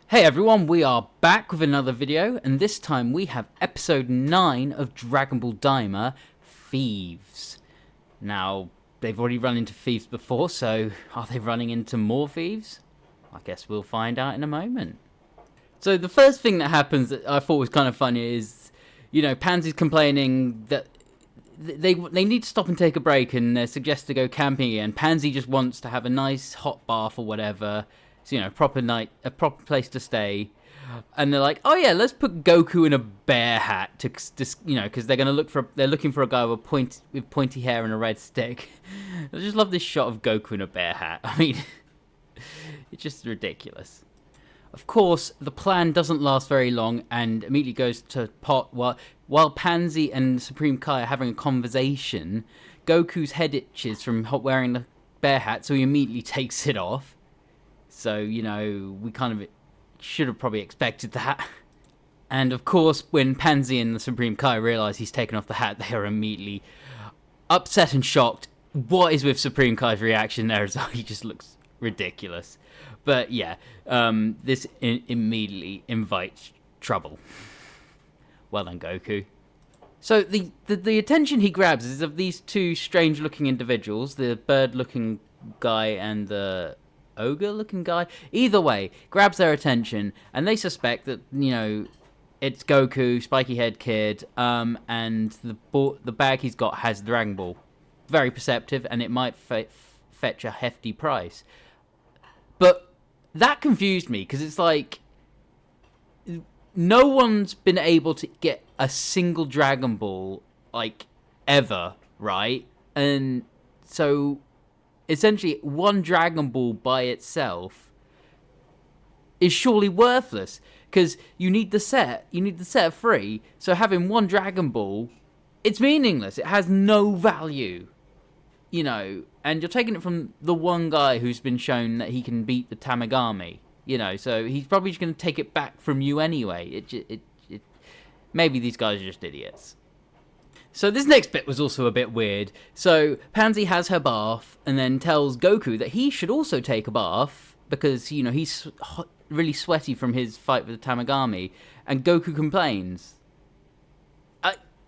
Hey everyone, we are back with another video, and this time we have episode 9 of Dragon Ball Daima, Thieves. Now, they've already run into thieves before, so are they running into more thieves? I guess we'll find out in a moment. So the first thing that happens that I thought was kind of funny is, Pansy's complaining that they need to stop and take a break, and they're suggested to go camping again. Pansy just wants to have a nice hot bath or whatever. So, proper place to stay. And they're like, oh yeah, let's put Goku in a bear hat to because they're looking for a guy with pointy hair and a red stick. I just love this shot of Goku in a bear hat. I mean, it's just ridiculous. Of course, the plan doesn't last very long and immediately goes to pot while Pansy and Supreme Kai are having a conversation. Goku's head itches from wearing the bear hat, so he immediately takes it off. So, we kind of should have probably expected that. And, of course, when Pansy and the Supreme Kai realise he's taken off the hat, they are immediately upset and shocked. What is with Supreme Kai's reaction there as well? He just looks ridiculous. But, yeah, this immediately invites trouble. Well done, Goku. So, the attention he grabs is of these two strange-looking individuals, the bird-looking guy and the ogre-looking guy. Either way, grabs their attention, and they suspect that, it's Goku, spiky-head kid, and the bag he's got has Dragon Ball. Very perceptive, and it might fetch a hefty price. But that confused me, because it's like, no one's been able to get a single Dragon Ball, ever, right? And so essentially, one Dragon Ball by itself is surely worthless, because you need the set free, so having one Dragon Ball, it's meaningless, it has no value, and you're taking it from the one guy who's been shown that he can beat the Tamagami, so he's probably just going to take it back from you anyway. Maybe these guys are just idiots. So this next bit was also a bit weird. So Pansy has her bath and then tells Goku that he should also take a bath because, he's really sweaty from his fight with the Tamagami. And Goku complains.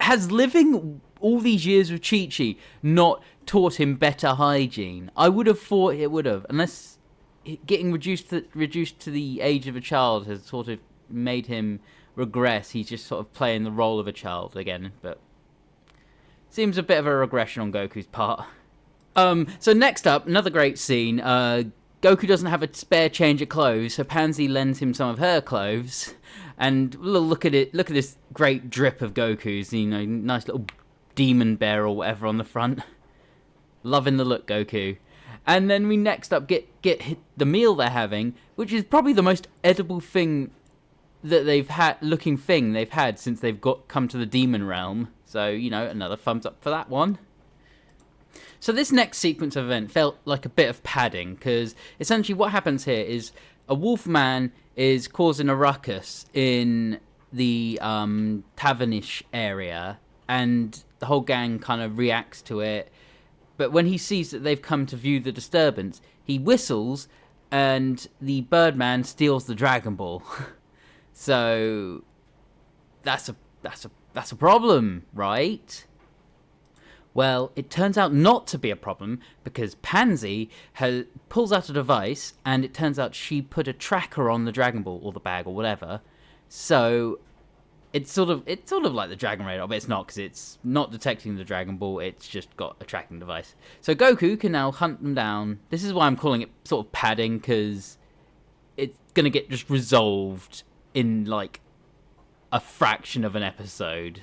Has living all these years with Chi-Chi not taught him better hygiene? I would have thought it would have. Unless getting reduced to the age of a child has sort of made him regress. He's just sort of playing the role of a child again, but seems a bit of a regression on Goku's part. So next up, another great scene. Goku doesn't have a spare change of clothes, so Pansy lends him some of her clothes. And look at it. Look at this great drip of Goku's. Nice little demon bear or whatever on the front. Loving the look, Goku. And then we next up get the meal they're having, which is probably the most edible thing that they've had since they've come to the demon realm. So, another thumbs up for that one. So this next sequence of event felt like a bit of padding, because essentially what happens here is a wolfman is causing a ruckus in the tavernish area, and the whole gang kind of reacts to it. But when he sees that they've come to view the disturbance, he whistles, and the Birdman steals the Dragon Ball. So that's a problem, right? Well, it turns out not to be a problem, because Pansy pulls out a device, and it turns out she put a tracker on the Dragon Ball, or the bag, or whatever. So it's sort of like the Dragon Radar, but it's not, because it's not detecting the Dragon Ball, it's just got a tracking device. So Goku can now hunt them down. This is why I'm calling it sort of padding, because it's going to get just resolved in, a fraction of an episode.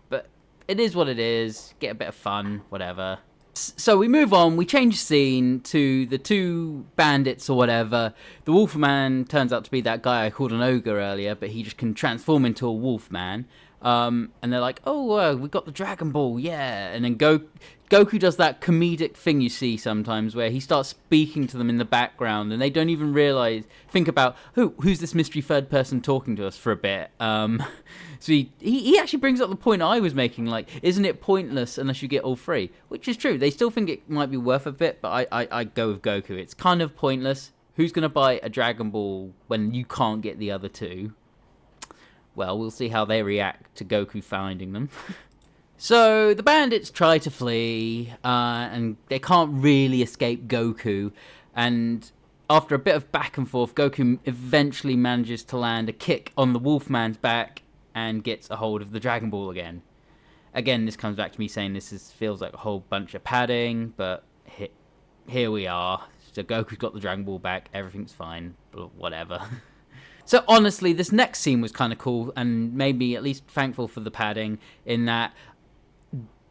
But it is what it is. Get a bit of fun, whatever. So we move on. We change scene to the two bandits or whatever. The Wolfman turns out to be that guy I called an ogre earlier, but he just can transform into a wolfman. And they're like, oh, we got the Dragon Ball, yeah. And then Goku does that comedic thing you see sometimes where he starts speaking to them in the background and they don't even think about, who's this mystery third person talking to us for a bit. So he actually brings up the point I was making, isn't it pointless unless you get all three? Which is true. They still think it might be worth a bit, but I go with Goku. It's kind of pointless. who's going to buy a Dragon Ball when you can't get the other two? Well, we'll see how they react to Goku finding them. So the bandits try to flee, and they can't really escape Goku. And after a bit of back and forth, Goku eventually manages to land a kick on the Wolfman's back and gets a hold of the Dragon Ball again. Again, this comes back to me saying feels like a whole bunch of padding, but here we are. So Goku's got the Dragon Ball back, everything's fine, but whatever. So honestly, this next scene was kind of cool and made me at least thankful for the padding, in that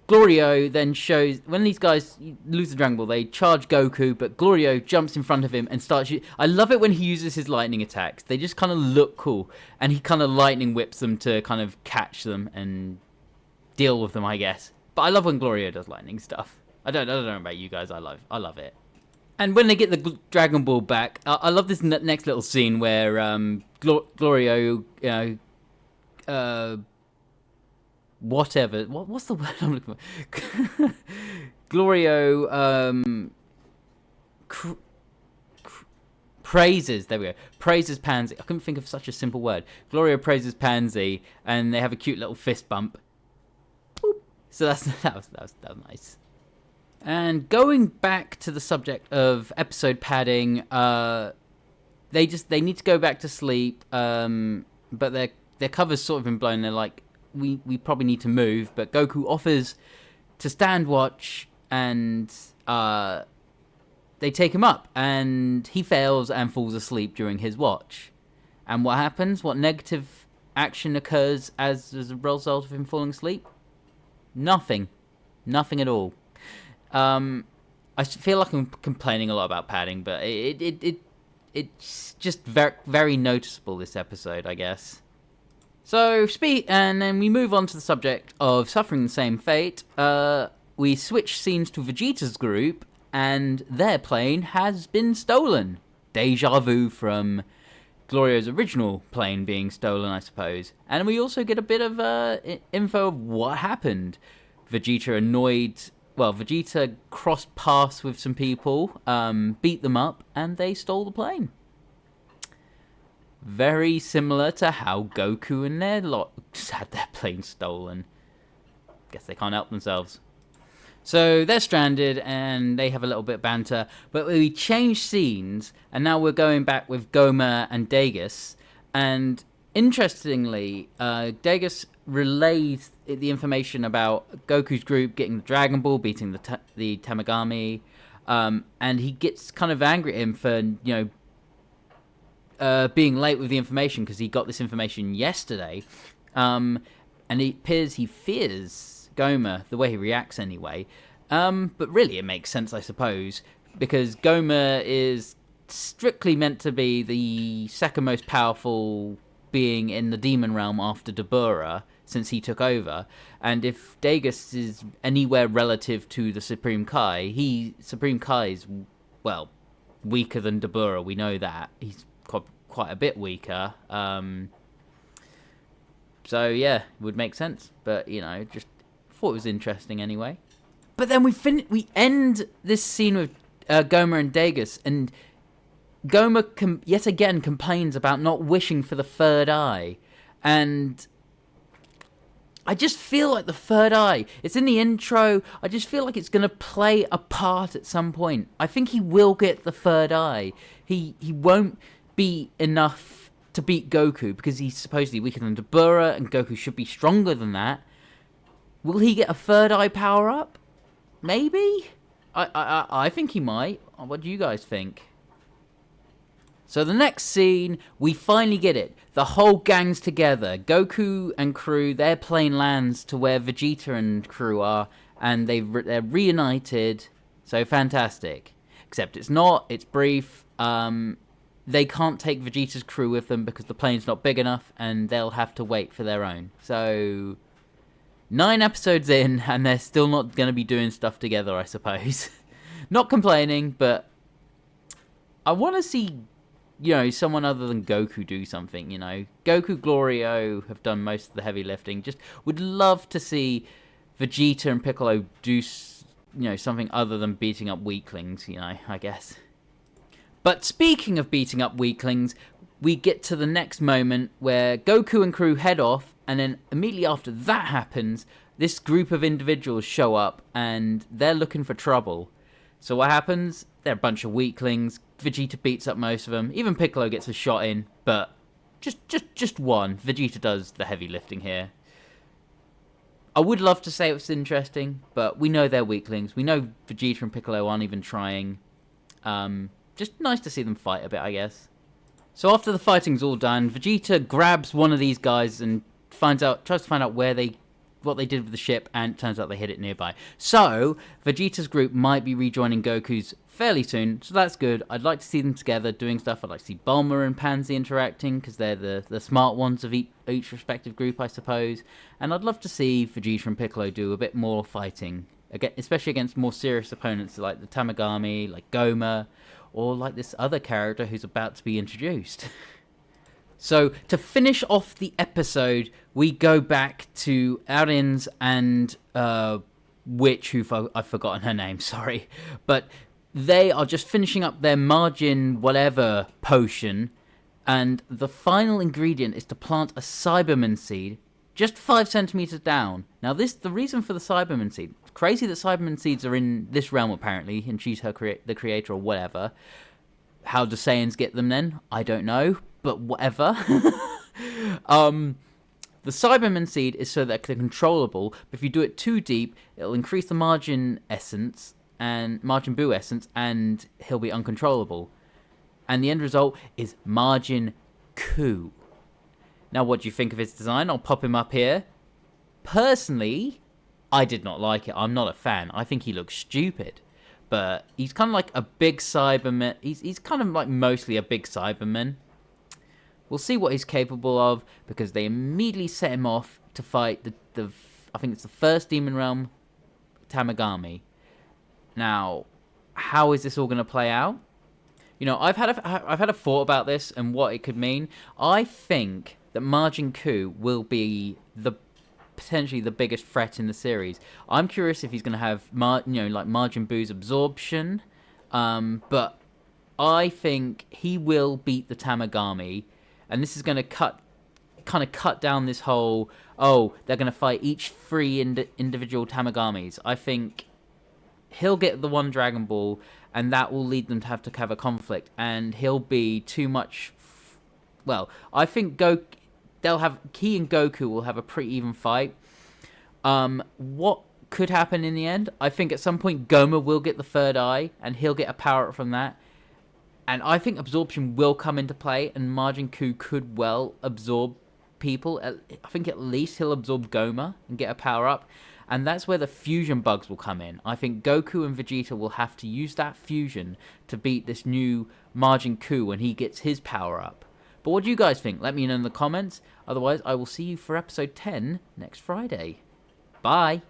Glorio then shows, when these guys lose the Dragon Ball, they charge Goku, but Glorio jumps in front of him and starts shooting. I love it when he uses his lightning attacks. They just kind of look cool, and he kind of lightning whips them to kind of catch them and deal with them, I guess. But I love when Glorio does lightning stuff. I don't know about you guys, I love it. And when they get the Dragon Ball back, I love this next little scene where Glorio, whatever. What's the word I'm looking for? Glorio praises. There we go. Praises Pansy. I couldn't think of such a simple word. Glorio praises Pansy, and they have a cute little fist bump. Boop. So that was nice. And going back to the subject of episode padding, they need to go back to sleep. But their cover's sort of been blown. They're like, we probably need to move, but Goku offers to stand watch, and they take him up, and he fails and falls asleep during his watch. And what happens? What negative action occurs as a result of him falling asleep? Nothing at all. I feel like I'm complaining a lot about padding, but it's just very, very noticeable this episode, I guess. So, and then we move on to the subject of suffering the same fate. We switch scenes to Vegeta's group, and their plane has been stolen. Deja vu from Glorio's original plane being stolen, I suppose. And we also get a bit of info of what happened. Vegeta crossed paths with some people, beat them up, and they stole the plane. Very similar to how Goku and their lot had their plane stolen. Guess they can't help themselves. So they're stranded, and they have a little bit of banter. But we change scenes, and now we're going back with Goma and Dagus. And interestingly, Dagus relays the information about Goku's group getting the Dragon Ball, beating the Tamagami, and he gets kind of angry at him for, being late with the information, because he got this information yesterday, and it appears he fears Goma, the way he reacts anyway, but really it makes sense, I suppose, because Goma is strictly meant to be the second most powerful being in the demon realm after Dabura, since he took over, and if Dagus is anywhere relative to the Supreme Kai, Supreme Kai's, well, weaker than Dabura, we know that. He's quite a bit weaker, so yeah, it would make sense, but, just thought it was interesting anyway. But then we end this scene with Goma and Dagus, and Goma yet again complains about not wishing for the third eye, and I just feel like the third eye, it's in the intro, I just feel like it's going to play a part at some point. I think he will get the third eye. He won't be enough to beat Goku, because he's supposedly weaker than Dabura, and Goku should be stronger than that. Will he get a third eye power-up? Maybe? I think he might. What do you guys think? So the next scene, we finally get it. The whole gang's together. Goku and crew, their plane lands to where Vegeta and crew are, and they're reunited. So fantastic. Except it's not. It's brief. They can't take Vegeta's crew with them because the plane's not big enough, and they'll have to wait for their own. So 9 episodes in, and they're still not going to be doing stuff together, I suppose. Not complaining, but I want to see, someone other than Goku do something, Goku, Glorio have done most of the heavy lifting. Just would love to see Vegeta and Piccolo do, something other than beating up weaklings, I guess. But speaking of beating up weaklings, we get to the next moment where Goku and crew head off, and then immediately after that happens, this group of individuals show up, and they're looking for trouble. So what happens? They're a bunch of weaklings. Vegeta beats up most of them. Even Piccolo gets a shot in, but just one. Vegeta does the heavy lifting here. I would love to say it was interesting, but we know they're weaklings. We know Vegeta and Piccolo aren't even trying. Just nice to see them fight a bit, I guess. So after the fighting's all done, Vegeta grabs one of these guys and tries to find out what they did with the ship, and it turns out they hid it nearby. So Vegeta's group might be rejoining Goku's fairly soon, so that's good. I'd like to see them together doing stuff. I'd like to see Bulma and Pansy interacting, because they're the smart ones of each respective group, I suppose. And I'd love to see Vegeta and Piccolo do a bit more fighting, especially against more serious opponents like the Tamagami, like Goma, or like this other character who's about to be introduced. So, to finish off the episode, we go back to Arin's and Witch, I've forgotten her name, sorry. But they are just finishing up their Majin whatever potion, and the final ingredient is to plant a Cyberman seed just 5 centimeters down. Now, the reason for the Cyberman seed, it's crazy that Cyberman seeds are in this realm apparently, and she's the creator or whatever. How do Saiyans get them then? I don't know. But whatever. The Cyberman seed is so that they're controllable, but if you do it too deep, it'll increase the Majin essence and Majin Buu essence, and he'll be uncontrollable. And the end result is Majin KUU. Now, what do you think of his design? I'll pop him up here. Personally, I did not like it. I'm not a fan. I think he looks stupid. But he's kind of like a big Cyberman. He's kind of like mostly a big Cyberman. We'll see what he's capable of, because they immediately set him off to fight I think it's the first Demon Realm Tamagami. Now, how is this all going to play out? You know, I've had a thought about this and what it could mean. I think that Majin KUU will be potentially the biggest threat in the series. I'm curious if he's going to have like Majin Buu's absorption, but I think he will beat the Tamagami. And this is going to cut down this whole, they're going to fight each 3 individual Tamagamis. I think he'll get the one Dragon Ball, and that will lead them to have a conflict. And he'll be too much. I think Ki and Goku will have a pretty even fight. What could happen in the end? I think at some point Goma will get the third eye, and he'll get a power up from that. And I think absorption will come into play, and Majin KUU could well absorb people. I think at least he'll absorb Goma and get a power-up. And that's where the fusion bugs will come in. I think Goku and Vegeta will have to use that fusion to beat this new Majin KUU when he gets his power-up. But what do you guys think? Let me know in the comments. Otherwise, I will see you for episode 10 next Friday. Bye!